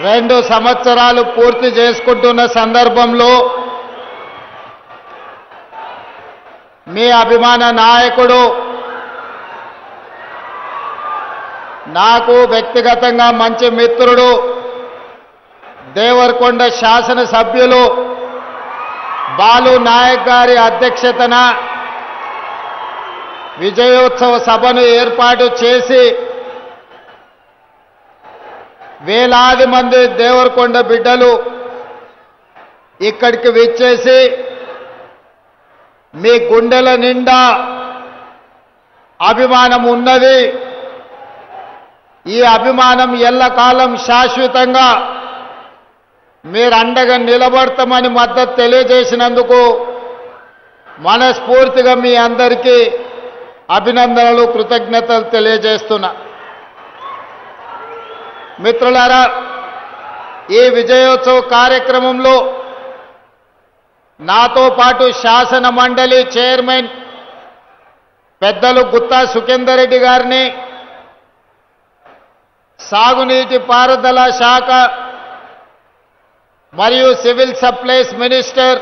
2 సంవత్సరాలు పూర్తి చేసుకుంటున్న సందర్భంలో మీ అభిమాన నాయకుడు నాకు వ్యక్తిగతంగా మంచి మిత్రుడు దేవరకొండ శాసనసభ్యులు బాలు నాయక్ గారి అధ్యక్షతన విజయోత్సవ సభను ఏర్పాటు చేసి వేలాది మంది దేవరకొండ బిడ్డలు ఇక్కడికి విచ్చేసి మీ గుండెల నిండా అభిమానం ఉన్నది, ఈ అభిమానం ఎల్లకాలం శాశ్వతంగా మీరు అండగా నిలబడతామని మద్దతు తెలియజేసినందుకు మనస్ఫూర్తిగా మీ అందరికీ అభినందనలు కృతజ్ఞతలు తెలియజేస్తున్నా. మిత్రులారా, ఈ విజయోత్సవ కార్యక్రమంలో నాతో పాటు శాసన మండలి చైర్మన్ పెద్దలు గుత్తా సుఖేందర్ రెడ్డి గారిని, సాగునీటి పారుదల శాఖ మరియు సివిల్ సప్లైస్ మినిస్టర్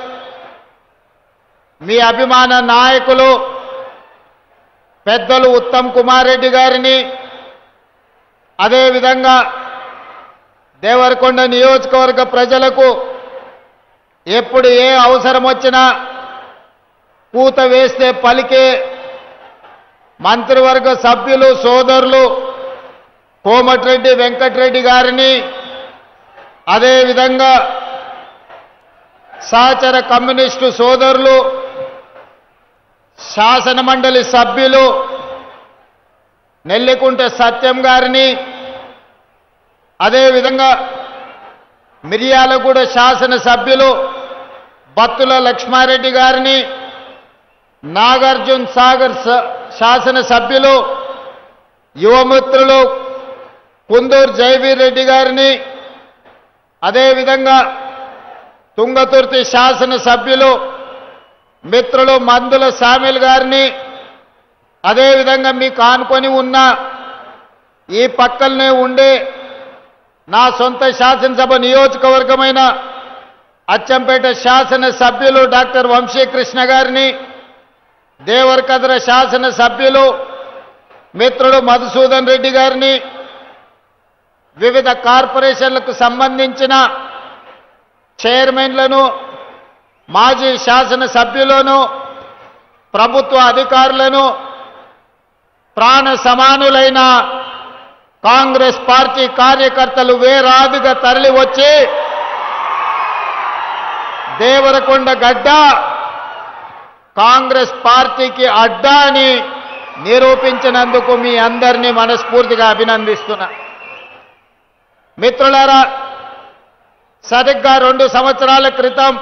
మీ అభిమాన నాయకులు పెద్దలు ఉత్తమ్ కుమార్ రెడ్డి గారిని, అదేవిధంగా దేవరకొండ నియోజకవర్గ ప్రజలకు ఎప్పుడు ఏ అవసరం వచ్చినా కూత వేస్తే పలికే మంత్రివర్గ సభ్యులు సోదరులు కోమటిరెడ్డి వెంకటరెడ్డి గారిని, అదేవిధంగా సహచర కమ్యూనిస్టు సోదరులు శాసన మండలి సభ్యులు నెల్లికుంట సత్యం గారిని, అదేవిధంగా మిర్యాలగూడ శాసన సభ్యులు బత్తుల లక్ష్మారెడ్డి గారిని, నాగార్జున సాగర్ శాసన సభ్యులు యువమిత్రులు కుందూరు జైవీర్ రెడ్డి గారిని, అదేవిధంగా తుంగతుర్తి శాసన సభ్యులు మిత్రులు మందుల సామిల్ గారిని, అదేవిధంగా మీకు ఆనుకొని ఉన్న ఈ పక్కనే ఉండే నా సొంత శాసనసభ నియోజకవర్గమైన అచ్చంపేట శాసన సభ్యులు డాక్టర్ వంశీకృష్ణ గారిని, దేవరకద్ర శాసన సభ్యులు మిత్రులు మధుసూదన్ రెడ్డి గారిని, వివిధ కార్పొరేషన్లకు సంబంధించిన చైర్మన్లను, మాజీ శాసన సభ్యులను, ప్రభుత్వ అధికారులను, ప్రాణ సమానులైన కాంగ్రెస్ పార్టీ కార్యకర్తలు వేలాదిగా తరలి వచ్చి దేవరకొండ గడ్డ కాంగ్రెస్ పార్టీకి అడ్డా అని నిరూపించినందుకు మీ అందరినీ మనస్ఫూర్తిగా అభినందిస్తున్నా. మిత్రులారా, సరిగ్గా 2 సంవత్సరాల క్రితం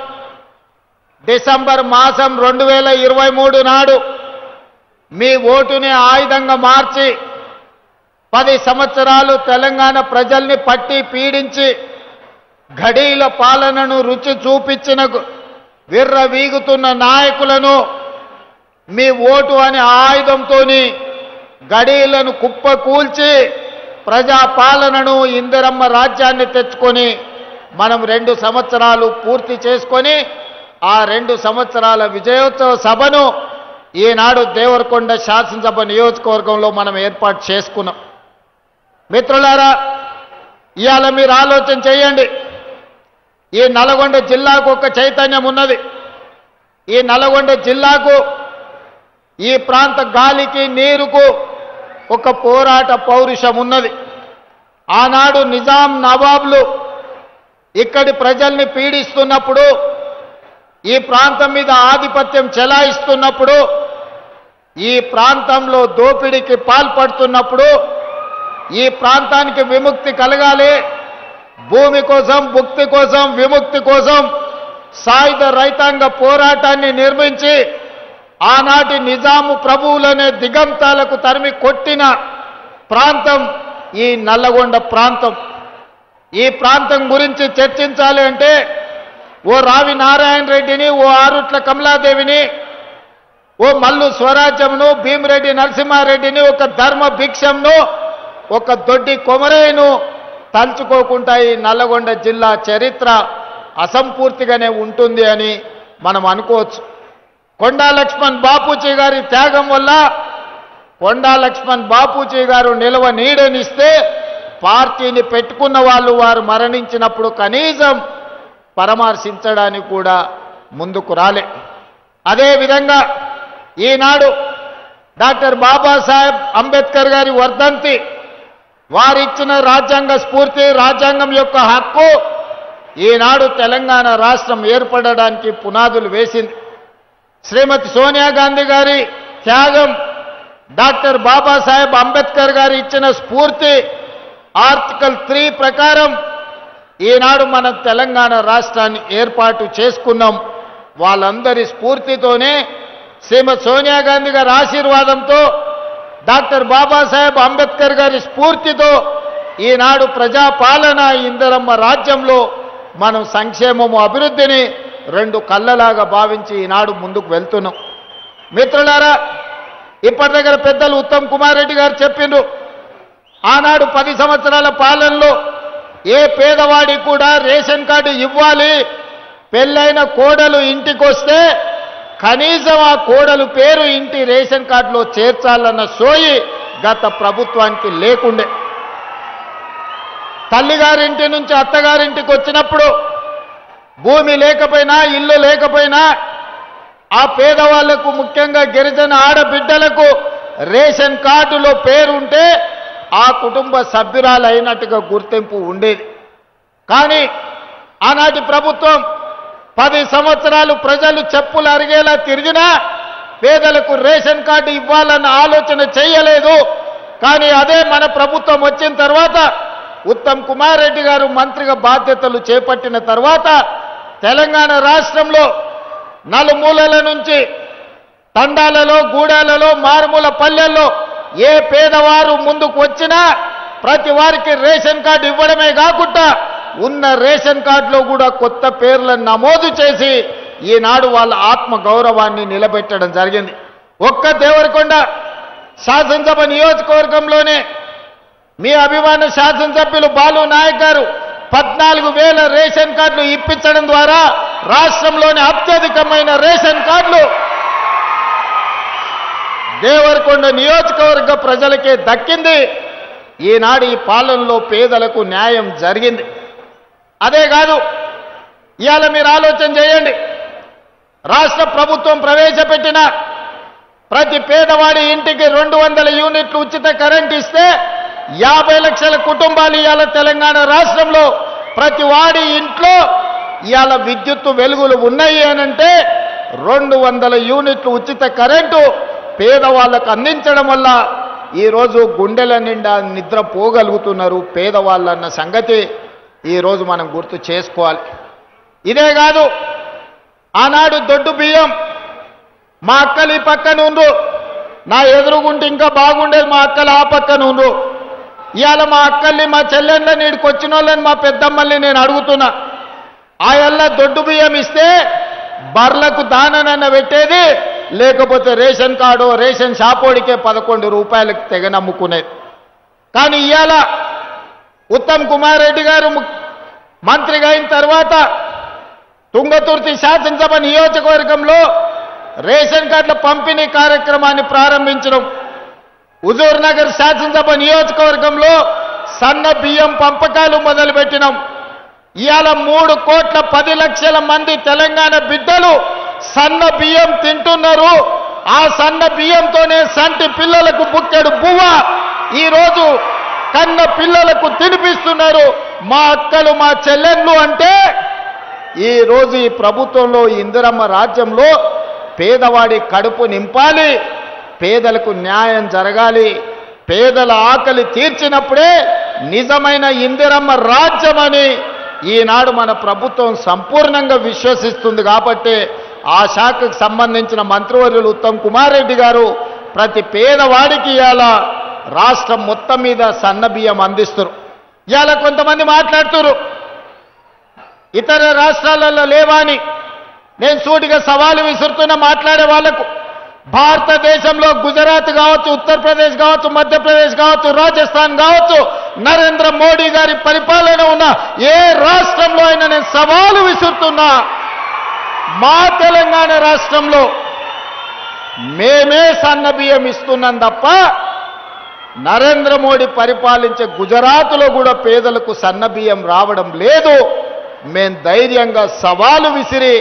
డిసెంబర్ మాసం 2023 నాడు మీ ఓటుని ఆయుధంగా మార్చి 10 సంవత్సరాలు తెలంగాణ ప్రజల్ని పట్టి పీడించి ఘడీల పాలనను రుచి చూపించిన విర్రవీగుతున్న నాయకులను మీ ఓటు అనే ఆయుధంతో గడీలను కుప్పకూల్చి ప్రజా పాలనను ఇందిరమ్మ రాజ్యాన్ని తెచ్చుకొని మనం 2 సంవత్సరాలు పూర్తి చేసుకొని ఆ 2 సంవత్సరాల విజయోత్సవ సభను ఈనాడు దేవరకొండ శాసనసభ నియోజకవర్గంలో మనం ఏర్పాటు చేసుకున్నాం. మిత్రులారా, ఇవాళ మీరు ఆలోచన చేయండి. ఈ నల్గొండ జిల్లాకు ఒక చైతన్యం ఉన్నది. ఈ నల్గొండ జిల్లాకు, ఈ ప్రాంత గాలికి నీరుకు ఒక పోరాట పౌరుషం ఉన్నది. ఆనాడు నిజాం నవాబులు ఇక్కడి ప్రజల్ని పీడిస్తున్నప్పుడు, ఈ ప్రాంతం మీద ఆధిపత్యం చెలాయిస్తున్నప్పుడు, ఈ ప్రాంతంలో దోపిడీకి పాల్పడుతున్నప్పుడు, ఈ ప్రాంతానికి విముక్తి కలగాలి, భూమి కోసం, భుక్తి కోసం, విముక్తి కోసం సాయుధ రైతాంగ పోరాటాన్ని నిర్మించి ఆనాటి నిజాము ప్రభువులనే దిగంతాలకు తరిమి కొట్టిన ప్రాంతం ఈ నల్లగొండ ప్రాంతం. ఈ ప్రాంతం గురించి చర్చించాలి అంటే ఓ రావి నారాయణ రెడ్డిని, ఓ ఆరుట్ల కమలాదేవిని, ఓ మల్లు స్వరాజ్యంను, భీమిరెడ్డి నరసింహారెడ్డిని, ఒక ధర్మ భిక్షంను, ఒక దొడ్డి కొమరయ్యను తలుచుకోకుండా ఈ నల్లగొండ జిల్లా చరిత్ర అసంపూర్తిగానే ఉంటుంది అని మనం అనుకోవచ్చు. కొండా లక్ష్మణ్ బాపూజీ గారి త్యాగం వల్ల కొండా లక్ష్మణ్ బాపూజీ గారు నిలవ నీడనిస్తే పార్టీని పెట్టుకున్న వాళ్ళు వారు మరణించినప్పుడు కనీసం పరామర్శించడానికి కూడా ముందుకు రాలే. అదేవిధంగా ఈనాడు డాక్టర్ బాబాసాహెబ్ అంబేద్కర్ గారి వర్ధంతి, వారిచ్చిన రాజ్యాంగ స్ఫూర్తి, రాజ్యాంగం యొక్క హక్కు ఈనాడు తెలంగాణ రాష్ట్రం ఏర్పడడానికి పునాదులు వేసింది. శ్రీమతి సోనియా గాంధీ గారి త్యాగం, డాక్టర్ బాబాసాహెబ్ అంబేద్కర్ గారు ఇచ్చిన స్ఫూర్తి, ఆర్టికల్ 3 ప్రకారం ఈనాడు మనం తెలంగాణ రాష్ట్రాన్ని ఏర్పాటు చేసుకున్నాం. వాళ్ళందరి స్ఫూర్తితోనే, శ్రీమతి సోనియా గాంధీ గారి ఆశీర్వాదంతో, డాక్టర్ బాబాసాహెబ్ అంబేద్కర్ గారి స్ఫూర్తితో ఈనాడు ప్రజాపాలన, ఇందిరమ్మ రాజ్యంలో మనం సంక్షేమము, అభివృద్ధిని రెండు కళ్ళలాగా భావించి ఈనాడు ముందుకు వెళ్తున్నాం. మిత్రులారా, ఇప్పటి దగ్గర పెద్దలు ఉత్తమ్ కుమార్ రెడ్డి గారు చెప్పిండ్రు, ఆనాడు 10 సంవత్సరాల పాలనలో ఏ పేదవాడికి కూడా రేషన్ కార్డు ఇవ్వాలి, పెళ్ళైన కోడలు ఇంటికొస్తే కనీసం ఆ కోడలు పేరు ఇంటి రేషన్ కార్డులో చేర్చాలన్న సోయి గత ప్రభుత్వానికి లేకుండే. తల్లిగారింటి నుంచి అత్తగారింటికి వచ్చినప్పుడు భూమి లేకపోయినా, ఇల్లు లేకపోయినా ఆ పేదవాళ్లకు, ముఖ్యంగా గిరిజన ఆడబిడ్డలకు రేషన్ కార్డులో పేరుంటే ఆ కుటుంబ సభ్యురాలైనట్టుగా గుర్తింపు ఉండేది. కానీ ఆనాటి ప్రభుత్వం 10 సంవత్సరాలు ప్రజలు చెప్పులు అరిగేలా తిరిగినా పేదలకు రేషన్ కార్డు ఇవ్వాలన్న ఆలోచన చేయలేదు. కానీ అదే మన ప్రభుత్వం వచ్చిన తర్వాత, ఉత్తమ్ కుమార్ రెడ్డి గారు మంత్రిగా బాధ్యతలు చేపట్టిన తర్వాత తెలంగాణ రాష్ట్రంలో నలుమూలల నుంచి, తండాలలో, గూడాలలో, మారుమూల పల్లెల్లో ఏ పేదవారు ముందుకు వచ్చినా ప్రతి వారికి రేషన్ కార్డు ఇవ్వడమే కాకుండా ఉన్న రేషన్ కార్డులో కూడా కొత్త పేర్లను నమోదు చేసి ఈనాడు వాళ్ళ ఆత్మ గౌరవాన్ని నిలబెట్టడం జరిగింది. ఒక్క దేవరకొండ శాసనసభ నియోజకవర్గంలోనే మీ అభిమాన శాసనసభ్యులు బాలు నాయక్ గారు 14,000 రేషన్ కార్డులు ఇప్పించడం ద్వారా రాష్ట్రంలోని అత్యధికమైన రేషన్ కార్డులు దేవరకొండ నియోజకవర్గ ప్రజలకే దక్కింది. ఈనాడు ఈ పాలనలో పేదలకు న్యాయం జరిగింది. అదే కాదు, ఇవాళ మీరు ఆలోచన చేయండి, రాష్ట్ర ప్రభుత్వం ప్రవేశపెట్టిన ప్రతి పేదవాడి ఇంటికి 200 యూనిట్లు ఉచిత కరెంట్ ఇస్తే 50 లక్షల కుటుంబాలు ఇవాళ తెలంగాణ రాష్ట్రంలో ప్రతి వాడి ఇంట్లో ఇవాళ విద్యుత్తు వెలుగులు ఉన్నాయి అనంటే 200 యూనిట్లు ఉచిత కరెంటు పేదవాళ్లకు అందించడం వల్ల ఈరోజు గుండెల నిండా నిద్ర పోగలుగుతున్నారు పేదవాళ్ళన్న సంగతి ఈరోజు మనం గుర్తు చేసుకోవాలి. ఇదే కాదు, ఆనాడు దొడ్డు బియ్యం మా అక్కలు ఈ పక్కన ఉండ్రు, నా ఎదురుగుంటే ఇంకా బాగుండేది, మా అక్కలు ఆ పక్కన ఉండ్రు. ఇవాళ మా అక్కల్ని, మా చెల్లెళ్ళని, నీడికి వచ్చిన వాళ్ళని, మా పెద్దమ్మల్ని నేను అడుగుతున్నా, ఆ ఎల్ల దొడ్డు బియ్యం ఇస్తే బర్లకు దాననన్న పెట్టేది, లేకపోతే రేషన్ కార్డు, రేషన్ షాపోడికే 11 రూపాయలకు తెగ నమ్ముకునేది. కానీ ఇవాళ ఉత్తమ్ కుమార్ రెడ్డి గారు మంత్రిగా అయిన తర్వాత తుంగతుర్తి శాసనసభ నియోజకవర్గంలో రేషన్ కార్డుల పంపిణీ కార్యక్రమాన్ని ప్రారంభించడం, హుజూర్ నగర్ శాసనసభ నియోజకవర్గంలో సన్న బియ్యం పంపకాలు మొదలుపెట్టినాం. ఇవాళ 3,10,00,000 మంది తెలంగాణ బిడ్డలు సన్న బియ్యం తింటున్నారు. ఆ సన్న బియ్యంతోనే సంటి పిల్లలకు బుక్కెడు బువ్వ ఈరోజు కన్న పిల్లలకు తినిపిస్తున్నారు మా అక్కలు, మా చెల్లెళ్ళు. అంటే ఈరోజు ఈ ప్రభుత్వంలో, ఇందిరమ్మ రాజ్యంలో పేదవాడి కడుపు నింపాలి, పేదలకు న్యాయం జరగాలి, పేదల ఆకలి తీర్చినప్పుడే నిజమైన ఇందిరమ్మ రాజ్యమని ఈనాడు మన ప్రభుత్వం సంపూర్ణంగా విశ్వసిస్తుంది. కాబట్టి ఆ శాఖకు సంబంధించిన మంత్రివర్యులు ఉత్తమ్ కుమార్ రెడ్డి గారు ప్రతి పేదవాడికి ఇవాళ రాష్ట్రం మొత్తం మీద సన్న బియ్యం అందిస్తారు. ఇవాళ కొంతమంది మాట్లాడుతున్నారు ఇతర రాష్ట్రాలలో లేవా అని. నేను సూటిగా సవాలు విసురుతున్న మాట్లాడే వాళ్లకు, భారతదేశంలో గుజరాత్ కావచ్చు, ఉత్తరప్రదేశ్ కావచ్చు, మధ్యప్రదేశ్ కావచ్చు, రాజస్థాన్ కావచ్చు, నరేంద్ర మోడీ గారి పరిపాలన ఉన్న ఏ రాష్ట్రంలో అయినా నేను సవాలు విసురుతున్నా, మా తెలంగాణ రాష్ట్రంలో మేమే సన్న బియ్యం ఇస్తున్నాం తప్ప నరేంద్ర మోడీ పరిపాలించే గుజరాత్లో కూడా పేదలకు సన్న బియ్యం రావడం లేదు. మేం ధైర్యంగా సవాలు విసిరి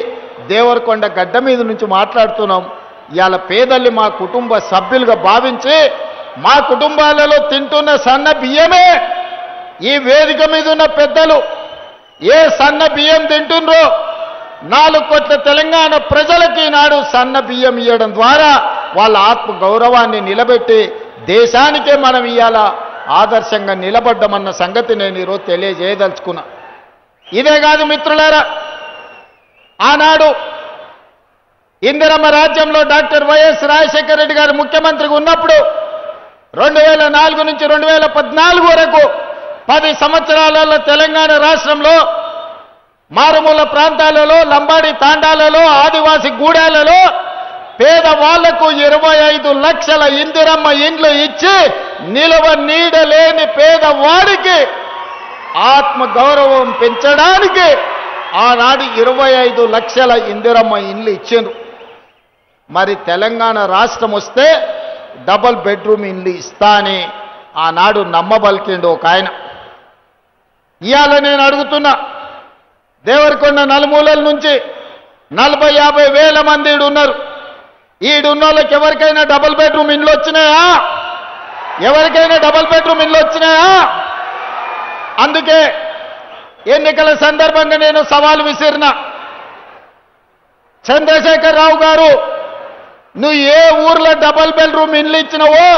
దేవరకొండ గడ్డ మీద నుంచి మాట్లాడుతున్నాం. ఇవాళ పేదల్ని మా కుటుంబ సభ్యులుగా భావించి మా కుటుంబాలలో తింటున్న సన్న బియ్యమే ఈ వేదిక మీద ఉన్న పెద్దలు ఏ సన్న బియ్యం తింటుండ్రో 4 కోట్ల తెలంగాణ ప్రజలకి నాడు సన్న బియ్యం ఇవ్వడం ద్వారా వాళ్ళ ఆత్మ గౌరవాన్ని నిలబెట్టి దేశానికే మనం ఇవాళ ఆదర్శంగా నిలబడ్డమన్న సంగతి నేను ఈరోజు తెలియజేయదలుచుకున్నా. ఇదే కాదు మిత్రులారా, ఆనాడు ఇందిరమ్మ రాజ్యంలో డాక్టర్ వైఎస్ రాజశేఖర రెడ్డి గారు ముఖ్యమంత్రిగా ఉన్నప్పుడు 2004 నుంచి 2014 వరకు 10 సంవత్సరాలలో తెలంగాణ రాష్ట్రంలో మారుమూల ప్రాంతాలలో, లంబాడి తాండాలలో, ఆదివాసి గూడాలలో పేదవాళ్లకు 25 లక్షల ఇందిరమ్మ ఇండ్లు ఇచ్చి నిలవ నీడలేని పేదవాడికి ఆత్మ గౌరవం పెంచడానికి ఆనాడు 25 లక్షల ఇందిరమ్మ ఇండ్లు ఇచ్చారు. మరి తెలంగాణ రాష్ట్రం వస్తే డబుల్ బెడ్రూమ్ ఇండ్లు ఇస్తా అని ఆనాడు నమ్మబలికిండు ఒక ఆయన. ఇవాళ నేను అడుగుతున్నా, దేవరకొండ నలుమూలల నుంచి 40-50 వేల మంది ఉన్నారు. ఈడున్న వాళ్ళకి ఎవరికైనా డబుల్ బెడ్రూమ్ ఇండ్లు వచ్చినాయా? ఎవరికైనా డబుల్ బెడ్రూమ్ ఇండ్లు వచ్చినాయా? అందుకే ఎన్నికల సందర్భంగా నేను సవాల్ విసిరిన, చంద్రశేఖర్ రావు గారు, నువ్వు ఏ ఊర్లో డబుల్ బెడ్రూమ్ ఇండ్లు ఇచ్చినావో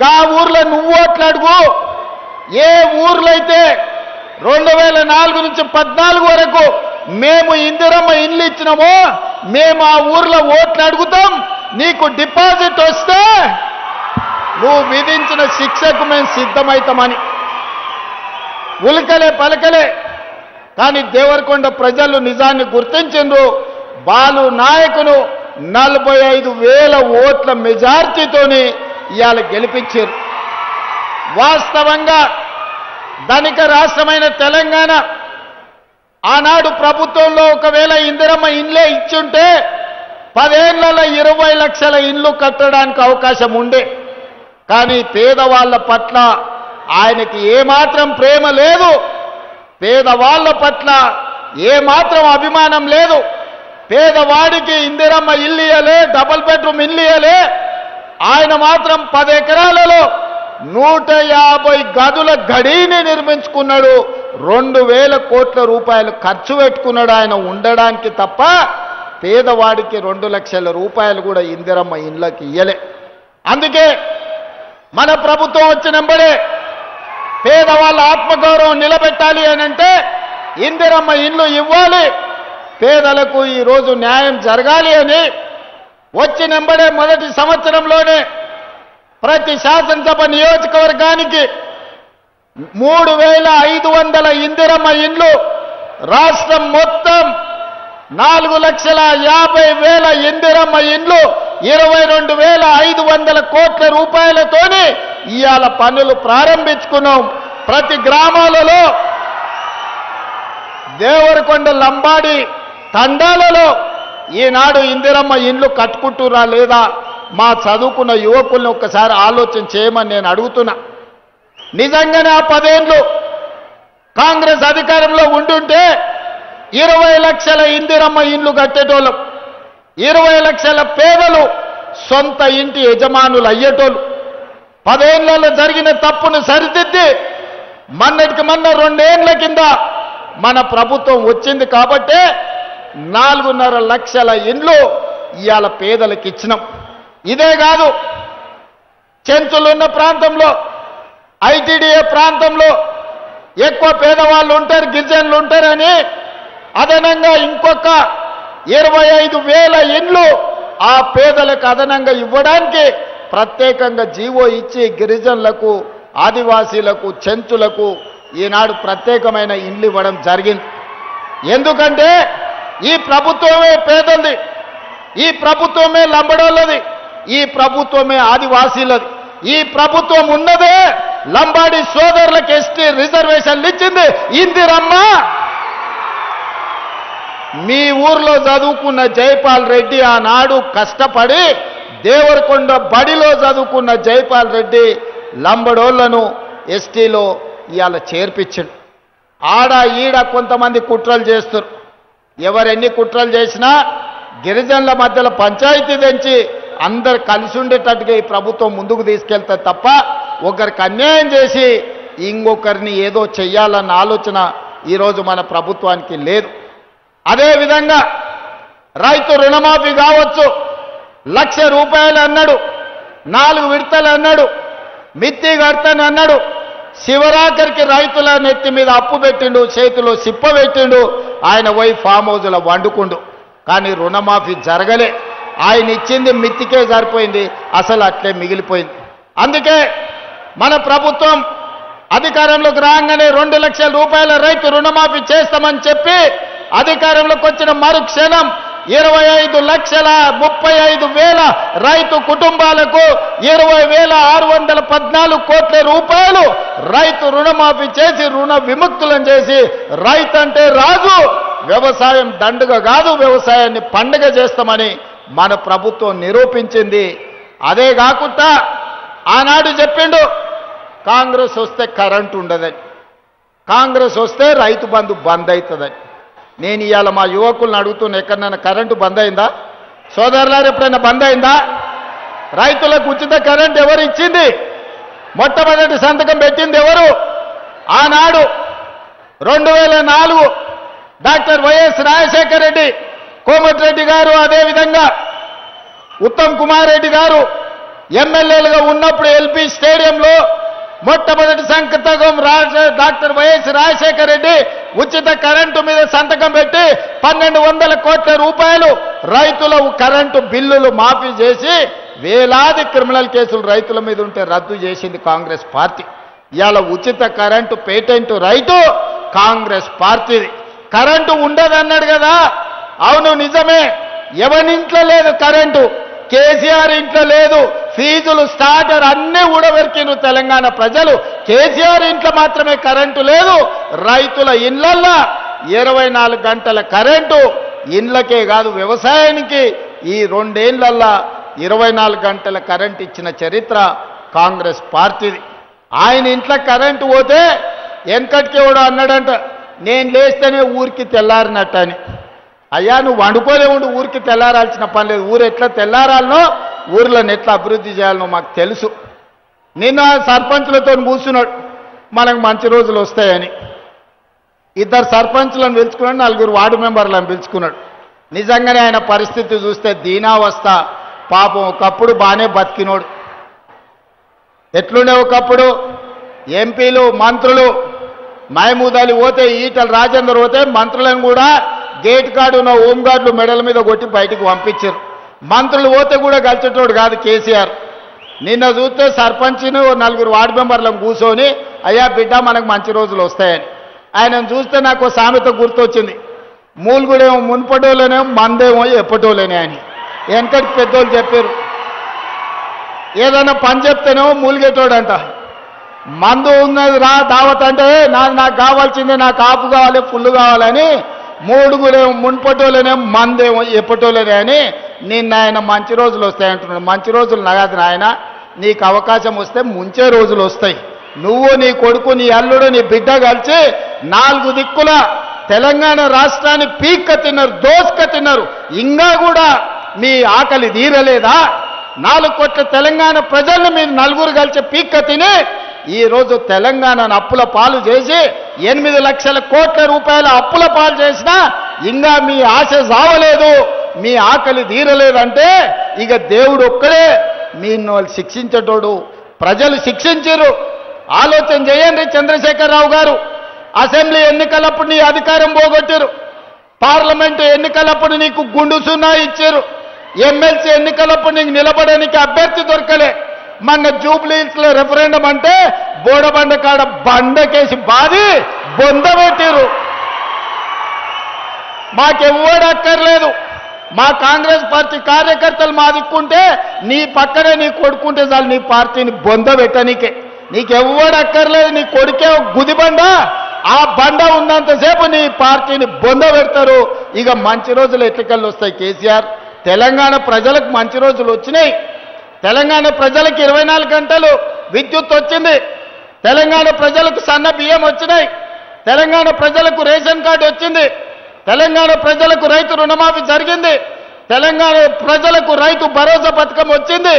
గా ఊర్లో నువ్వు ఓట్లు అడుగు. ఏ ఊర్లో అయితే 2004 నుంచి 14 వరకు మేము ఇందిరమ్మ ఇండ్లు ఇచ్చినామో మేము ఆ ఊర్లో ఓట్లు అడుగుతాం. నీకు డిపాజిట్ వస్తే నువ్వు విధించిన శిక్షకు మేము సిద్ధమవుతామని ఉలకలే పలకలే. కానీ దేవరకొండ ప్రజలు నిజాన్ని గుర్తించిండ్రు. బాలు నాయకును 45,000 ఓట్ల మెజార్టీతోని ఇవాళ గెలిపించారు. వాస్తవంగా ధనిక రాష్ట్రమైన తెలంగాణ ఆనాడు ప్రభుత్వంలో ఒకవేళ ఇందిరమ్మ ఇండ్లే ఇచ్చుంటే 10 ఏళ్లలో 20 లక్షల ఇండ్లు కట్టడానికి అవకాశం ఉండే. కానీ పేదవాళ్ల పట్ల ఆయనకి ఏమాత్రం ప్రేమ లేదు, పేదవాళ్ల పట్ల ఏమాత్రం అభిమానం లేదు. పేదవాడికి ఇందిరమ్మ ఇల్లు ఇయ్యలే, డబుల్ బెడ్రూమ్ ఇల్లు ఇయ్యలే. ఆయన మాత్రం 10 ఎకరాలలో 150 గదుల గడిని నిర్మించుకున్నాడు. 2,000 కోట్ల రూపాయలు ఖర్చు పెట్టుకున్నాడు ఆయన ఉండడానికి తప్ప పేదవాడికి 2 లక్షల రూపాయలు కూడా ఇందిరమ్మ ఇండ్లకి ఇయ్యలే. అందుకే మన ప్రభుత్వం వచ్చినంబడే పేదవాళ్ళ ఆత్మగౌరవం నిలబెట్టాలి అనంటే ఇందిరమ్మ ఇండ్లు ఇవ్వాలి, పేదలకు ఈరోజు న్యాయం జరగాలి అని వచ్చినంబడే మొదటి సంవత్సరంలోనే ప్రతి శాసనసభ నియోజకవర్గానికి 3,500 ఇందిరమ్మ ఇండ్లు, రాష్ట్రం మొత్తం 4,50,000 ఇందిరమ్మ ఇండ్లు 22,500 కోట్ల రూపాయలతోని ఇవాళ పనులు ప్రారంభించుకున్నాం. ప్రతి గ్రామాలలో, దేవరకొండ లంబాడి తండాలలో ఈనాడు ఇందిరమ్మ ఇండ్లు కట్టుకుంటురా లేదా? మా చదువుకున్న యువకుల్ని ఒక్కసారి ఆలోచన చేయమని నేను అడుగుతున్నా. నిజంగానే ఆ 10 ఏళ్ళు కాంగ్రెస్ అధికారంలో ఉండుంటే 20 లక్షల ఇందిరమ్మ ఇండ్లు కట్టేటోళ్ళం, 20 లక్షల పేదలు సొంత ఇంటి యజమానులు అయ్యేటోళ్ళు. 10 ఏళ్లలో జరిగిన తప్పును సరిదిద్ది మొన్నటికి మొన్న 2 ఏళ్ల కింద మన ప్రభుత్వం వచ్చింది కాబట్టే 4.5 లక్షల ఇండ్లు ఇవాళ పేదలకు ఇచ్చినాం. ఇదే కాదు, చెంచులున్న ప్రాంతంలో, ఐటీడీఏ ప్రాంతంలో ఎక్కువ పేదవాళ్ళు ఉంటారు, గిరిజనులు ఉంటారని అదనంగా ఇంకొక 25,000 ఇండ్లు ఆ పేదలకు అదనంగా ఇవ్వడానికి ప్రత్యేకంగా జీవో ఇచ్చి గిరిజనులకు, ఆదివాసీలకు, చెంచులకు ఈనాడు ప్రత్యేకమైన ఇండ్లు ఇవ్వడం జరిగింది. ఎందుకంటే ఈ ప్రభుత్వమే పేదలది, ఈ ప్రభుత్వమే లంబడోళ్ళది, ఈ ప్రభుత్వమే ఆదివాసీలది. ఈ ప్రభుత్వం ఉన్నదే లంబాడి సోదరులకు ఎస్టీ రిజర్వేషన్లు ఇచ్చింది ఇందిరమ్మ. మీ ఊర్లో చదువుకున్న జైపాల్ రెడ్డి ఆనాడు కష్టపడి దేవరకొండ బడిలో చదువుకున్న జైపాల్ రెడ్డి లంబడోళ్లను ఎస్టీలో ఇవాళ చేర్పించిండు. ఆడ ఈడ కొంతమంది కుట్రలు చేస్తారు. ఎవరెన్ని కుట్రలు చేసినా గిరిజనుల మధ్యలో పంచాయతీ తెంచి అందరు కలిసి ఉండేటట్టుగా ఈ ప్రభుత్వం ముందుకు తీసుకెళ్తే తప్ప ఒకరికి అన్యాయం చేసి ఇంకొకరిని ఏదో చెయ్యాలన్న ఆలోచన ఈరోజు మన ప్రభుత్వానికి లేదు. అదేవిధంగా రైతు రుణమాఫీ కావచ్చు, 1,00,000 రూపాయలు అన్నాడు, 4 విడతలు అన్నాడు, మిత్తి కడతాను అన్నాడు. శివరాకరికి రైతుల నెత్తి మీద అప్పు పెట్టిండు, చేతిలో సిప్ప పెట్టిండు, ఆయన పోయి ఫామ్ హౌజ్లో వండుకుండు. కానీ రుణమాఫీ జరగలే. ఆయన ఇచ్చింది మిత్తికే సరిపోయింది, అసలు అట్లే మిగిలిపోయింది. అందుకే మన ప్రభుత్వం అధికారంలోకి రాగానే 2,00,000 రూపాయల రైతు రుణమాఫీ చేస్తామని చెప్పి అధికారంలోకి వచ్చిన మరుక్షణం 25,35,000 రైతు కుటుంబాలకు 20,614 కోట్ల రూపాయలు రైతు రుణమాఫీ చేసి రుణ విముక్తులను చేసి రైతు అంటే రాజు, వ్యవసాయం దండుగ కాదు, వ్యవసాయాన్ని పండుగ చేస్తామని మన ప్రభుత్వం నిరూపించింది. అదే కాకుండా ఆనాడు చెప్పిండు కాంగ్రెస్ వస్తే కరెంటు ఉండదని, కాంగ్రెస్ వస్తే రైతు బంధు బంద్ అవుతుందని. నేను ఇవాళ మా యువకులను అడుగుతున్న, ఎక్కడైనా కరెంటు బంద్ అయిందా? సోదరులారు ఎప్పుడైనా బంద్ అయిందా? రైతులకు ఉచిత కరెంటు ఎవరు ఇచ్చింది? మొట్టమొదటి సంతకం పెట్టింది ఎవరు? ఆనాడు 2004 డాక్టర్ వైఎస్ రాజశేఖర రెడ్డి, కోమటిరెడ్డి గారు, అదేవిధంగా ఉత్తమ్ కుమార్ రెడ్డి గారు ఎమ్మెల్యేలుగా ఉన్నప్పుడు ఎల్పీ స్టేడియంలో మొట్టమొదటి సంతకం డాక్టర్ వైఎస్ రాజశేఖర రెడ్డి ఉచిత కరెంటు మీద సంతకం పెట్టి 1,200 కోట్ల రూపాయలు రైతుల కరెంటు బిల్లులు మాఫీ చేసి వేలాది క్రిమినల్ కేసులు రైతుల మీద ఉంటే రద్దు చేసింది కాంగ్రెస్ పార్టీ. ఇవాళ ఉచిత కరెంటు పేటెంట్ రైతు కాంగ్రెస్ పార్టీది. కరెంటు ఉండదన్నాడు కదా, అవును నిజమే. ఎవరింట్లో లేదు కరెంటు, కేసీఆర్ ఇంట్లో లేదు. ఫీజులు స్టార్టర్ అన్నీ ఊడబెరికిను తెలంగాణ ప్రజలు. కేసీఆర్ ఇంట్లో మాత్రమే కరెంటు లేదు. రైతుల ఇళ్లల్లో 24 గంటల కరెంటు, ఇండ్లకే కాదు వ్యవసాయానికి ఈ 2 ఏళ్లల్లో 24 గంటల కరెంటు ఇచ్చిన చరిత్ర కాంగ్రెస్ పార్టీది. ఆయన ఇంట్లో కరెంటు పోతే వెనకటికి ఎవడో అన్నాడంట, నేను లేస్తేనే ఊరికి తెల్లారినట్టని. అయ్యా నువ్వు వండుకోలేవు, ఊరికి తెల్లారాల్సిన పని లేదు. ఊరు ఎట్లా తెల్లారాలనో, ఊర్లను ఎట్లా అభివృద్ధి చేయాలనో మాకు తెలుసు. నిన్న సర్పంచులతో కూర్చున్నాడు, మనకు మంచి రోజులు వస్తాయని. 2 సర్పంచులను పిలుచుకున్నాడు, 4 వార్డు మెంబర్లను పిలుచుకున్నాడు. నిజంగానే ఆయన పరిస్థితి చూస్తే దీనావస్థ. పాపం ఒకప్పుడు బాగానే బతికినోడు. ఎట్లుండే ఒకప్పుడు ఎంపీలు మంత్రులు మహమూద్ అలీ పోతే, ఈటల రాజేందర్ పోతే మంత్రులను కూడా గేట్ కార్డు ఉన్న హోంగార్డులు మెడల మీద కొట్టి బయటికి పంపించారు. మంత్రులు పోతే కూడా కలిసేటోడు కాదు కేసీఆర్. నిన్న చూస్తే సర్పంచ్ను 4 వార్డు మెంబర్లను కూర్చొని, అయ్యా బిడ్డ మనకు మంచి రోజులు వస్తాయని. ఆయనను చూస్తే నాకు సామెత గుర్తొచ్చింది, మూలుగుడేమో మున్పటోలేనేమో మందేమో ఎప్పటోలేనే అని వెనకటి పెద్దోళ్ళు చెప్పారు. ఏదైనా పని చెప్తేనేమో మూలిగేటోడంట. మందు ఉన్నది రా దావత్ అంటే నాకు కావాల్సిందే, నాకు ఆపు కావాలి, ఫుల్ కావాలని. మూడుగురేమో మున్పటోలేనే మందేమో ఎప్పటోలేనే అని. నిన్న ఆయన మంచి రోజులు వస్తాయంటున్నాడు. మంచి రోజులు నగదు నాయన, నీకు అవకాశం వస్తే ముంచే రోజులు వస్తాయి. నువ్వు, నీ కొడుకు, నీ అల్లుడు, నీ బిడ్డ కలిసి 4 దిక్కుల తెలంగాణ రాష్ట్రాన్ని పీక్క తిన్నారు, దోసుక తిన్నారు. ఇంకా కూడా మీ ఆకలి తీరలేదా? 4 కోట్ల తెలంగాణ ప్రజల్ని మీరు 4 కలిసి పీక్క తిని ఈరోజు తెలంగాణను అప్పుల పాలు చేసి 8 లక్షల కోట్ల రూపాయల అప్పుల పాలు చేసినా ఇంకా మీ ఆశ సావలేదు, మీ ఆకలి తీరలేదంటే ఇక దేవుడు ఒక్కడే మీను శిక్షించేటోడు. ప్రజలు శిక్షించారు. ఆలోచన చేయండి. చంద్రశేఖరరావు గారు అసెంబ్లీ ఎన్నికలప్పుడు నీ అధికారం పోగొట్టారు. పార్లమెంటు ఎన్నికలప్పుడు నీకు గుండు సున్నా ఇచ్చారు. ఎమ్మెల్సీ ఎన్నికలప్పుడు నీకు నిలబడడానికి అభ్యర్థి దొరకలే. మొన్న జూబ్లీహిల్స్ లో రెఫరెండం అంటే బోడబండ కాడ బండకేసి బాది బొంద పెట్టారు. మాకెవ్వడు అక్కర్లేదు, మా కాంగ్రెస్ పార్టీ కార్యకర్తలు మా దిక్కుంటే నీ పక్కనే నీ కొడుకుంటే చాలు నీ పార్టీని బొందబెట్టనీకే. నీకెవ్వడు అక్కర్లేదు, నీ కొడుకే ఒక గుదిబండ. ఆ బండ ఉన్నంతసేపు నీ పార్టీని బొందబెడతారు. ఇక మంచి రోజులు ఎట్లకెళ్ళి వస్తాయి కేసీఆర్? తెలంగాణ ప్రజలకు మంచి రోజులు వచ్చినాయి. తెలంగాణ ప్రజలకు 24 గంటలు విద్యుత్ వచ్చింది. తెలంగాణ ప్రజలకు సన్న బియ్యం వచ్చినాయి. తెలంగాణ ప్రజలకు రేషన్ కార్డు వచ్చింది. తెలంగాణ ప్రజలకు రైతు రుణమాఫీ జరిగింది. తెలంగాణ ప్రజలకు రైతు భరోసా పథకం వచ్చింది.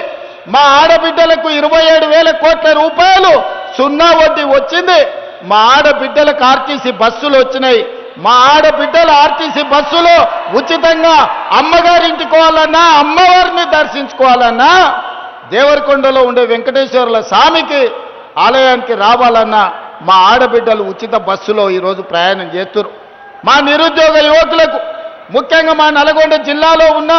మా ఆడబిడ్డలకు 27,000 కోట్ల రూపాయలు సున్నా వడ్డీ వచ్చింది. మా ఆడబిడ్డలకు ఆర్టీసీ బస్సులు వచ్చినాయి. మా ఆడబిడ్డల ఆర్టీసీ బస్సులో ఉచితంగా అమ్మగారింటికి పోవాలన్నా, అమ్మవారిని దర్శించుకోవాలన్నా, దేవరకొండలో ఉండే వెంకటేశ్వర్ల స్వామికి ఆలయానికి రావాలన్నా మా ఆడబిడ్డలు ఉచిత బస్సులో ఈరోజు ప్రయాణం చేస్తున్నారు. మా నిరుద్యోగ యువకులకు, ముఖ్యంగా మా నల్గొండ జిల్లాలో ఉన్న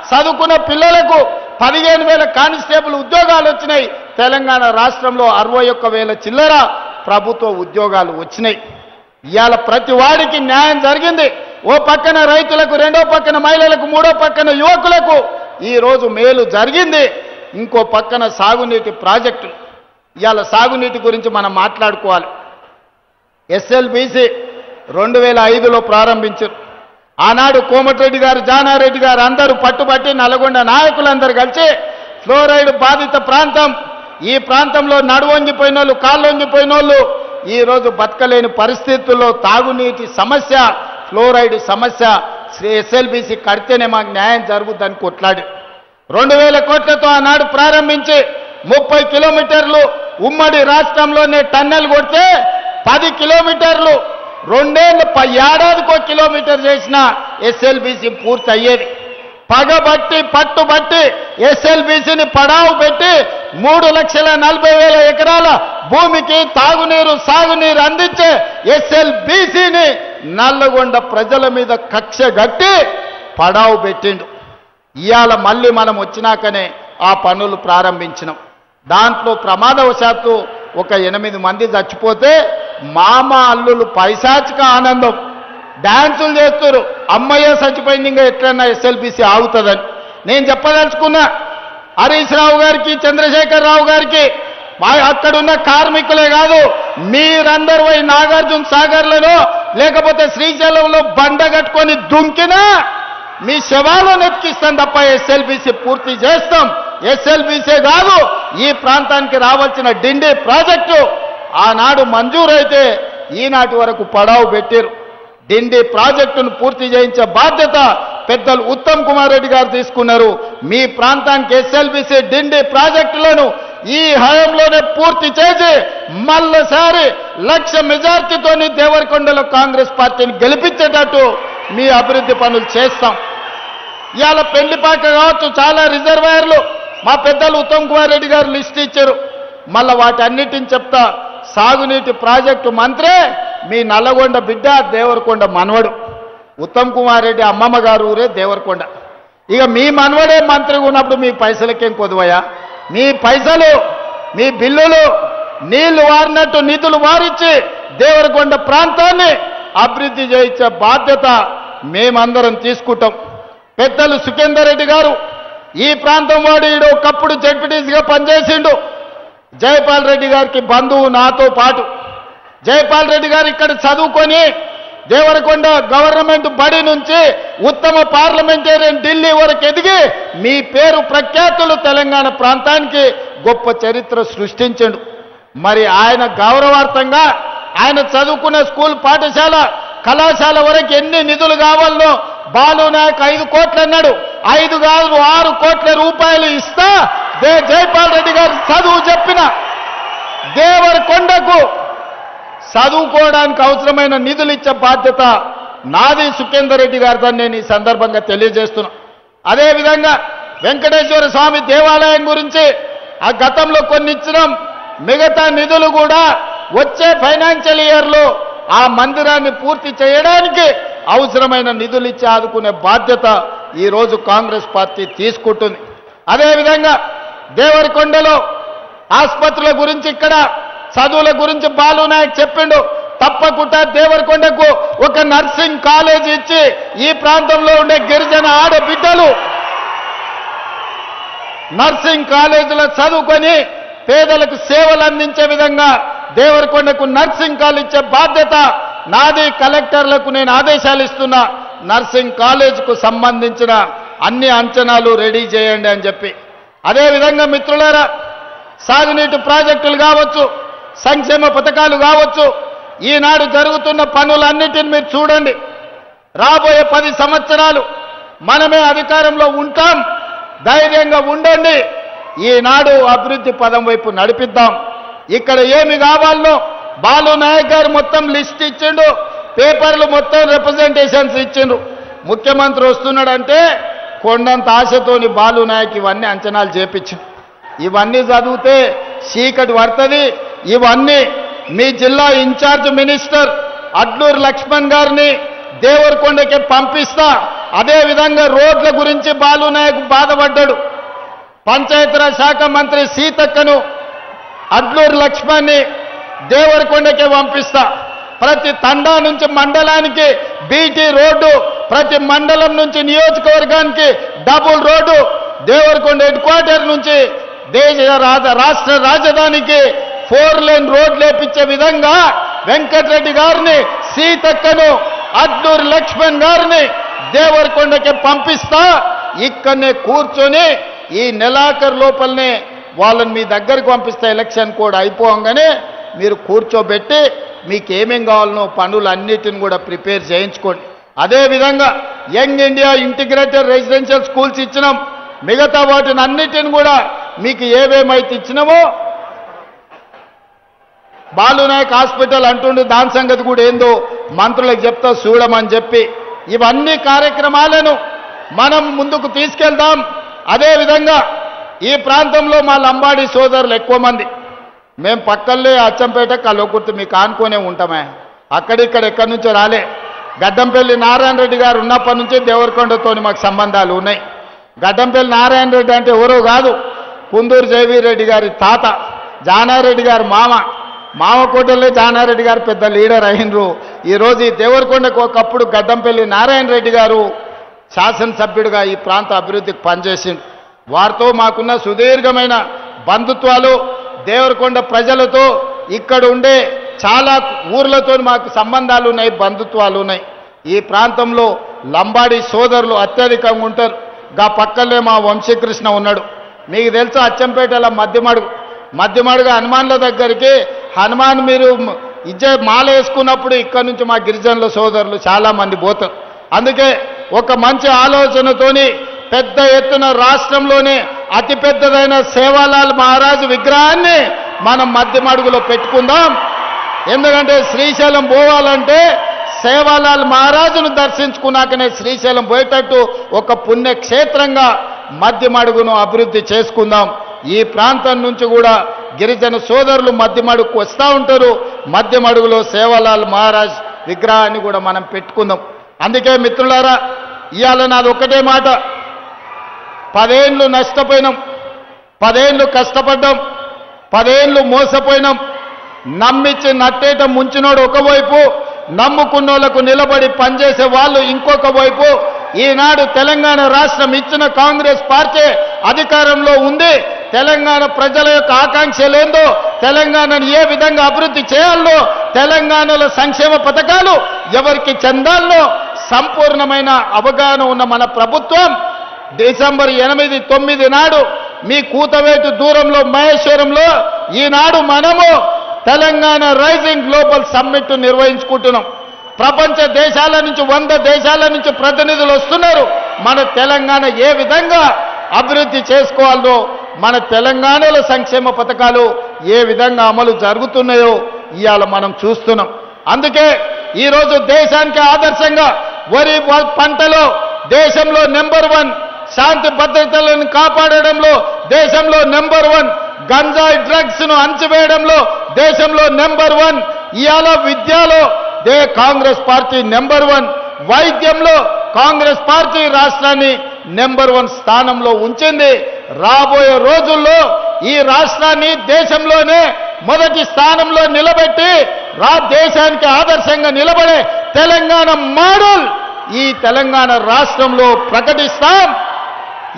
చదువుకున్న పిల్లలకు 15,000 కానిస్టేబుల్ ఉద్యోగాలు వచ్చినాయి. తెలంగాణ రాష్ట్రంలో 61,000 చిల్లర ప్రభుత్వ ఉద్యోగాలు వచ్చినాయి. ఇవాళ ప్రతి వాడికి న్యాయం జరిగింది. ఓ పక్కన రైతులకు, రెండో పక్కన మహిళలకు, మూడో పక్కన యువకులకు ఈరోజు మేలు జరిగింది. ఇంకో పక్కన సాగునీటి ప్రాజెక్టులు. ఇవాళ సాగునీటి గురించి మనం మాట్లాడుకోవాలి. ఎస్ఎల్బీసీ 2005లో ప్రారంభించారు. ఆనాడు కోమటిరెడ్డి గారు, జానారెడ్డి గారు అందరూ పట్టుబట్టి నల్గొండ నాయకులందరూ కలిసి ఫ్లోరైడ్ బాధిత ప్రాంతం, ఈ ప్రాంతంలో నడువొంగిపోయిన వాళ్ళు, కాళ్ళొంగిపోయిన వాళ్ళు ఈరోజు బతకలేని పరిస్థితుల్లో తాగునీటి సమస్య, ఫ్లోరైడ్ సమస్య, ఎస్ఎల్బీసీ కడితేనే మాకు న్యాయం జరుగుద్దని కొట్లాడి 2,000 కోట్లతో ఆనాడు ప్రారంభించి 30 కిలోమీటర్లు ఉమ్మడి రాష్ట్రంలోనే టన్నెల్ కొడితే 10 కిలోమీటర్లు 2 ఏళ్ళు ఏడాదికో కిలోమీటర్ చేసిన ఎస్ఎల్బీసీ పూర్తి అయ్యేది. పగబట్టి పట్టుబట్టి ఎస్ఎల్బీసీని పడావు పెట్టి 3,40,000 ఎకరాల భూమికి తాగునీరు, సాగునీరు అందించే ఎస్ఎల్బీసీని నల్లగొండ ప్రజల మీద కక్ష గట్టి పడావు పెట్టిండు. ఇవాళ మళ్ళీ మనం వచ్చినాకనే ఆ పనులు ప్రారంభించినాం. దాంట్లో ప్రమాదవశాత్తు ఒక 8 మంది చచ్చిపోతే మామ అల్లులు పైశాచిక ఆనందం డాన్సులు చేస్తారు. అమ్మయ్య చచ్చిపోయింది, ఇంకా ఎట్లన్నా ఎస్ఎల్బీసీ ఆగుతుందని. నేను చెప్పదలుచుకున్నా హరీష్ రావు గారికి, చంద్రశేఖర్ రావు గారికి, అక్కడున్న కార్మికులే కాదు, మీరందరూ పోయి నాగార్జున సాగర్లను లేకపోతే శ్రీశైలంలో బండ కట్టుకొని దుంకినా మీ శవాలను ఎత్తిస్తాం తప్ప ఎస్ఎల్బీసీ పూర్తి చేస్తాం. ఎస్ఎల్బీసీ కాదు, ఈ ప్రాంతానికి రావాల్సిన డిండి ప్రాజెక్టు ఆనాడు మంజూరైతే ఈనాటి వరకు పడావు పెట్టారు. డిండి ప్రాజెక్టును పూర్తి చేయించే బాధ్యత పెద్దలు ఉత్తమ్ కుమార్ రెడ్డి గారు తీసుకున్నారు. మీ ప్రాంతానికి ఎస్ఎల్బీసీ డిండి ప్రాజెక్టులను ఈ హయాంలోనే పూర్తి చేసి మళ్ళీసారి 1,00,000 మెజార్టీతోని దేవరకొండలో కాంగ్రెస్ పార్టీని గెలిపించేటట్టు మీ అభివృద్ధి పనులు చేస్తాం. ఇవాళ పెళ్లిపాక కావచ్చు, చాలా రిజర్వాయర్లు మా పెద్దలు ఉత్తమ్ కుమార్ రెడ్డి గారు లిస్ట్ ఇచ్చారు. మళ్ళీ వాటన్నిటిని చెప్తా. సాగునీటి ప్రాజెక్టు మంత్రే మీ నల్లగొండ బిడ్డ, దేవరకొండ మనవడు. ఉత్తమ్ కుమార్ రెడ్డి అమ్మమ్మ గారు ఊరే దేవరకొండ. ఇక మీ మనవడే మంత్రిగా ఉన్నప్పుడు మీ పైసలకేం కొదువయా? మీ పైసలు, మీ బిల్లులు నీళ్లు వారినట్టు నిధులు వారిచ్చి దేవరకొండ ప్రాంతాన్ని అభివృద్ధి చేయించే బాధ్యత మేమందరం తీసుకుంటాం. పెద్దలు సుఖేందర్ రెడ్డి గారు ఈ ప్రాంతం వాడు, ఈడు ఒకప్పుడు జడ్పీటీసీగా పనిచేసిండు. జయపాల్ రెడ్డి గారికి బంధువు నాతో పాటు. జయపాల్ రెడ్డి గారు ఇక్కడ చదువుకొని దేవరకొండ గవర్నమెంట్ బడి నుంచి ఉత్తమ పార్లమెంటేరియన్ ఢిల్లీ వరకు ఎదిగి మీ పేరు ప్రఖ్యాతులు తెలంగాణ ప్రాంతానికి గొప్ప చరిత్ర సృష్టించండు. మరి ఆయన గౌరవార్థంగా ఆయన చదువుకునే స్కూల్, పాఠశాల, కళాశాల వరకు ఎన్ని నిధులు కావాలనో బాలు నాయక్ 5 కోట్లు అన్నాడు. 5 కాదు 6 కోట్ల రూపాయలు ఇస్తా జయపాల్ రెడ్డి గారు చదువు చెప్పిన దేవరకొండకు చదువుకోవడానికి అవసరమైన నిధులు ఇచ్చే బాధ్యత నాది, సుఖేందర్ రెడ్డి గారిదని నేను ఈ సందర్భంగా తెలియజేస్తున్నా. అదేవిధంగా వెంకటేశ్వర స్వామి దేవాలయం గురించి ఆ గతంలో కొన్ని ఇచ్చినాం. మిగతా నిధులు కూడా వచ్చే ఫైనాన్షియల్ ఇయర్లో ఆ మందిరాన్ని పూర్తి చేయడానికి అవసరమైన నిధులు ఇచ్చి ఆదుకునే బాధ్యత ఈరోజు కాంగ్రెస్ పార్టీ తీసుకుంటుంది. అదేవిధంగా దేవరకొండలో ఆసుపత్రుల గురించి, ఇక్కడ చదువుల గురించి బాలు నాయక్ చెప్పిండు. తప్పకుండా దేవరకొండకు ఒక నర్సింగ్ కాలేజ్ ఇచ్చి ఈ ప్రాంతంలో ఉండే గిరిజన ఆడబిడ్డలు నర్సింగ్ కాలేజీలో చదువుకొని పేదలకు సేవలు అందించే విధంగా దేవరకొండకు నర్సింగ్ కాలేజ్ ఇచ్చే బాధ్యత నాది. కలెక్టర్లకు నేను ఆదేశాలు ఇస్తున్నా, నర్సింగ్ కాలేజీకు సంబంధించిన అన్ని అంచనాలు రెడీ చేయండి అని చెప్పి. అదేవిధంగా మిత్రులారా, సాగునీటి ప్రాజెక్టులు కావచ్చు, సంక్షేమ పథకాలు కావచ్చు, ఈనాడు జరుగుతున్న పనులన్నిటిని మీరు చూడండి. రాబోయే 10 సంవత్సరాలు మనమే అధికారంలో ఉంటాం, ధైర్యంగా ఉండండి. ఈనాడు అభివృద్ధి పదం వైపు నడిపిద్దాం. ఇక్కడ ఏమి కావాలనో బాలు నాయక్ గారు మొత్తం లిస్ట్ ఇచ్చిండు, పేపర్లు మొత్తం రిప్రజెంటేషన్స్ ఇచ్చిండ్రు. ముఖ్యమంత్రి వస్తున్నాడంటే కొండంత ఆశతోని బాలు నాయక్ ఇవన్నీ అంచనాలు చేపించిండు. ఇవన్నీ చదివితే చీకటి పడుతుంది. ఇవన్నీ మీ జిల్లా ఇన్ఛార్జ్ మినిస్టర్ అడ్లూరు లక్ష్మణ్ గారిని దేవరకొండకి పంపిస్తా. అదేవిధంగా రోడ్ల గురించి బాలు నాయక్ బాధపడ్డాడు. పంచాయతీరాజ్ శాఖ మంత్రి సీతక్కను అడ్లూరు లక్ష్మణ్ని దేవరకొండకే పంపిస్తా. ప్రతి తండా నుంచి మండలానికి బీటీ రోడ్డు, ప్రతి మండలం నుంచి నియోజకవర్గానికి double road, Devarakonda headquarter నుంచి రాష్ట్ర రాజధానికి 4 లేన్ రోడ్లు వేపించే విధంగా వెంకటరెడ్డి గారిని, సీతక్కను, అడ్లూరు లక్ష్మణ్ గారిని దేవరకొండకి పంపిస్తా. ఇక్కడనే కూర్చొని ఈ నెలాఖరు లోపలనే వాళ్ళని మీ దగ్గరికి పంపిస్తే ఎలక్షన్ కూడా అయిపోగానే మీరు కూర్చోబెట్టి మీకు ఏమేం కావాలనో పనులన్నిటిని కూడా ప్రిపేర్ చేయించుకోండి. అదేవిధంగా young India integrated residential schools ఇచ్చినాం. మిగతా వాటిని అన్నిటిని కూడా మీకు ఏవేమైతే ఇచ్చినామో, బాలునాయక్ హాస్పిటల్ అంటుండే దాని సంగతి కూడా ఏందో మంత్రులకు చెప్తా చూడమని చెప్పి ఇవన్నీ కార్యక్రమాలను మనం ముందుకు తీసుకెళ్దాం. అదేవిధంగా ఈ ప్రాంతంలో మా లంబాడి సోదరులు ఎక్కువ మంది. మేము పక్కల్లే అచ్చంపేట కల్వకుర్తి మీకు ఆనుకునే ఉంటామే. అక్కడిక్కడ ఎక్కడి నుంచో రాలే. గడ్డంపల్లి నారాయణ రెడ్డి గారు ఉన్నప్పటి నుంచి దేవరకొండతో మాకు సంబంధాలు ఉన్నాయి. గడ్డంపల్లి నారాయణ రెడ్డి అంటే ఎవరో కాదు, కుందూరు జయవీరెడ్డి గారి తాత, జానారెడ్డి గారు మామ కోటలే జానారెడ్డి గారు పెద్ద లీడర్ అయినరు. ఈరోజు ఈ దేవరకొండకు ఒకప్పుడు గడ్డంపల్లి నారాయణ రెడ్డి గారు శాసనసభ్యుడిగా ఈ ప్రాంత అభివృద్ధికి పనిచేసిండు. వారితో మాకున్న సుదీర్ఘమైన బంధుత్వాలు, దేవరకొండ ప్రజలతో ఇక్కడ ఉండే చాలా ఊర్లతో మాకు సంబంధాలు ఉన్నాయి, బంధుత్వాలు ఉన్నాయి. ఈ ప్రాంతంలో లంబాడి సోదరులు అత్యధికంగా ఉంటారు. గా పక్కనే మా వంశీకృష్ణ ఉన్నాడు. మీకు తెలుసా అచ్చంపేటలో మధ్యమాడుగా హనుమాన్ల దగ్గరికి హనుమాన్ మీరు మాల వేసుకున్నప్పుడు ఇక్కడ నుంచి మా గిరిజనుల సోదరులు చాలా మంది పోతారు. అందుకే ఒక మంచి ఆలోచనతోని పెద్ద ఎత్తున రాష్ట్రంలోనే అతిపెద్దదైన సేవాలాల్ మహారాజు విగ్రహాన్ని మనం మధ్యమడుగులో పెట్టుకుందాం. ఎందుకంటే శ్రీశైలం పోవాలంటే సేవాలాల్ మహారాజును దర్శించుకున్నాకనే శ్రీశైలం పోయేటట్టు ఒక పుణ్యక్షేత్రంగా మధ్యమడుగును అభివృద్ధి చేసుకుందాం. ఈ ప్రాంతం నుంచి కూడా గిరిజన సోదరులు మధ్యమడుగుకు వస్తూ ఉంటారు. మధ్యమడుగులో సేవాలాల్ మహారాజ్ విగ్రహాన్ని కూడా మనం పెట్టుకుందాం. అందుకే మిత్రులారా, ఇవాళ నాది ఒక్కటే మాట, 10 ఏళ్ళు నష్టపోయినాం, 10 ఏళ్ళు కష్టపడ్డాం, 10 ఏళ్ళు మోసపోయినాం. నమ్మించి నట్టేట ముంచినోడు ఒకవైపు, నమ్ముకున్నోళ్లకు నిలబడి పనిచేసే వాళ్ళు ఇంకొక వైపు. ఈనాడు తెలంగాణ రాష్ట్రం ఇచ్చిన కాంగ్రెస్ పార్టీ అధికారంలో ఉంది. తెలంగాణ ప్రజల యొక్క ఆకాంక్షలేందో, తెలంగాణను ఏ విధంగా అభివృద్ధి చేయాలో, తెలంగాణలో సంక్షేమ పథకాలు ఎవరికి చెందాలో సంపూర్ణమైన అవగాహన ఉన్న మన ప్రభుత్వం డిసెంబర్ 8, 9 నాడు మీ కూతవేటు దూరంలో మహేశ్వరంలో ఈనాడు మనము తెలంగాణ రైజింగ్ గ్లోబల్ సమ్మిట్ నిర్వహించుకుంటున్నాం. ప్రపంచ దేశాల నుంచి 100 దేశాల నుంచి ప్రతినిధులు వస్తున్నారు. మన తెలంగాణ ఏ విధంగా అభివృద్ధి చేసుకోవాలో, మన తెలంగాణలో సంక్షేమ పథకాలు ఏ విధంగా అమలు జరుగుతున్నాయో ఇవాళ మనం చూస్తున్నాం. అందుకే ఈరోజు దేశానికి ఆదర్శంగా వరి పంటలో దేశంలో నెంబర్ 1, శాంతి భద్రతలను కాపాడడంలో దేశంలో నెంబర్ 1, గంజాయి డ్రగ్స్ ను అణచివేయడంలో దేశంలో నెంబర్ 1, ఇవాళ విద్యలో కాంగ్రెస్ పార్టీ నెంబర్ 1, వైద్యంలో కాంగ్రెస్ పార్టీ రాష్ట్రాన్ని నెంబర్ 1 స్థానంలో ఉంచింది. రాబోయే రోజుల్లో ఈ రాష్ట్రాన్ని దేశంలోనే మొదటి స్థానంలో నిలబెట్టి దేశానికి ఆదర్శంగా నిలబడే తెలంగాణ మోడల్ ఈ తెలంగాణ రాష్ట్రంలో ప్రకటిస్తాం.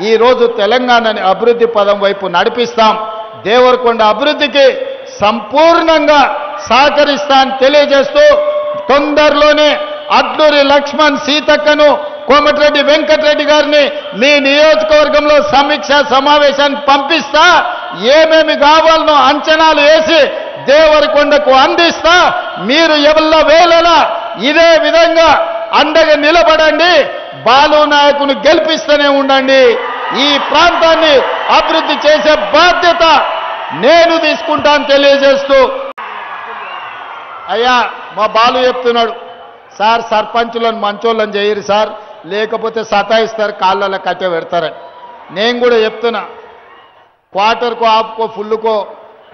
ఈ రోజు తెలంగాణని అభివృద్ధి పదం వైపు నడిపిస్తాం. దేవరకొండ అభివృద్ధికి సంపూర్ణంగా సహకరిస్తానని తెలియజేస్తూ తొందరలోనే అడ్లూరి లక్ష్మణ్ సీతక్కను కోమటిరెడ్డి వెంకటరెడ్డి గారిని మీ నియోజకవర్గంలో సమీక్ష సమావేశాన్ని పంపిస్తా. ఏమేమి కావాలనో అంచనాలు వేసి దేవరకొండకు అందిస్తా. మీరు ఎవళ్ళ వేళలా ఇదే విధంగా అండగా నిలబడండి. బాలు నాయకుని గెలిపిస్తూనే ఉండండి. ఈ ప్రాంతాన్ని అభివృద్ధి చేసే బాధ్యత నేను తీసుకుంటాను తెలియజేస్తూ, అయ్యా మా బాలు చెప్తున్నాడు, సార్ సర్పంచులను మంచోళ్ళని చేయరు సార్, లేకపోతే సతాయిస్తారు, కాళ్ళలో కట్టె పెడతారని. నేను కూడా చెప్తున్నా, క్వార్టర్కో ఆపుకో ఫుల్లుకో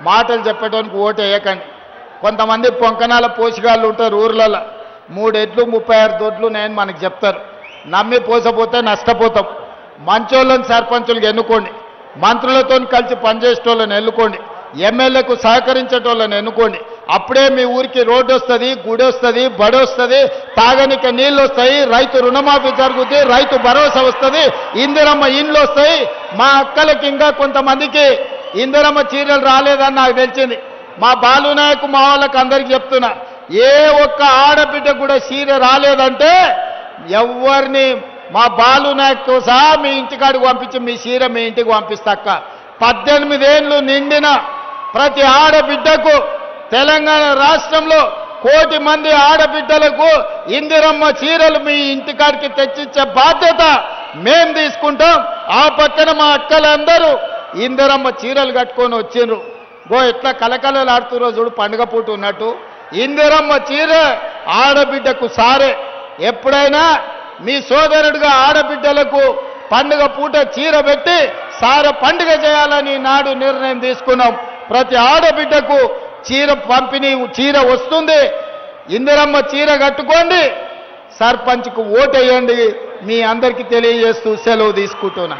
మాటలు చెప్పడానికి ఓటు వేయకండి. కొంతమంది పొంకనాల పోషకాళ్ళు ఉంటారు ఊర్లలో, 3 ఎడ్లు 36 దొడ్లు నేను మనకు చెప్తారు. నమ్మి పోసపోతే నష్టపోతాం. మంచోళ్ళని సర్పంచులకు ఎన్నుకోండి, మంత్రులతో కలిసి పనిచేసేటోళ్ళని ఎన్నుకోండి, ఎమ్మెల్యేకు సహకరించేటోళ్ళని ఎన్నుకోండి. అప్పుడే మీ ఊరికి రోడ్డు వస్తుంది, గుడి వస్తుంది, బడి వస్తుంది, తాగనిక నీళ్ళు వస్తాయి, రైతు రుణమాఫీ జరుగుతుంది, రైతు భరోసా వస్తుంది, ఇందిరమ్మ ఇండ్లు వస్తాయి. మా అక్కలకి ఇంకా కొంతమందికి ఇందిరమ్మ చీరలు రాలేదని నాకు తెలిసింది. మా బాలు నాయకు మా వాళ్ళకి అందరికీ చెప్తున్నా, ఏ ఒక్క ఆడబిడ్డ కూడా చీర రాలేదంటే ఎవరిని మా బాలు నాయకు సహా మీ ఇంటికాడికి పంపించి మీ చీర మీ ఇంటికి పంపిస్తాక్క. 18 ఏళ్ళు నిండిన ప్రతి ఆడబిడ్డకు తెలంగాణ రాష్ట్రంలో 1 కోటి మంది ఆడబిడ్డలకు ఇందిరమ్మ చీరలు మీ ఇంటికాడికి తెచ్చిచ్చే బాధ్యత మేం తీసుకుంటాం. ఆ పక్కన మా అక్కలందరూ ఇందిరమ్మ చీరలు కట్టుకొని వచ్చిండ్రు. ఎట్లా కలకలలాడుతురో చూడు, పండుగ పూట ఉన్నట్టు. ఇందిరమ్మ చీర ఆడబిడ్డకు సారే. ఎప్పుడైనా మీ సోదరుడిగా ఆడబిడ్డలకు పండుగ పూట చీర పెట్టి సార పండుగ చేయాలని నాడు నిర్ణయం తీసుకున్నాం. ప్రతి ఆడబిడ్డకు చీర పంపిణీ, చీర వస్తుంది. ఇందిరమ్మ చీర కట్టుకోండి, సర్పంచ్కు ఓటేయండి. మీ అందరికీ తెలియజేస్తూ సెలవు తీసుకుంటున్నా.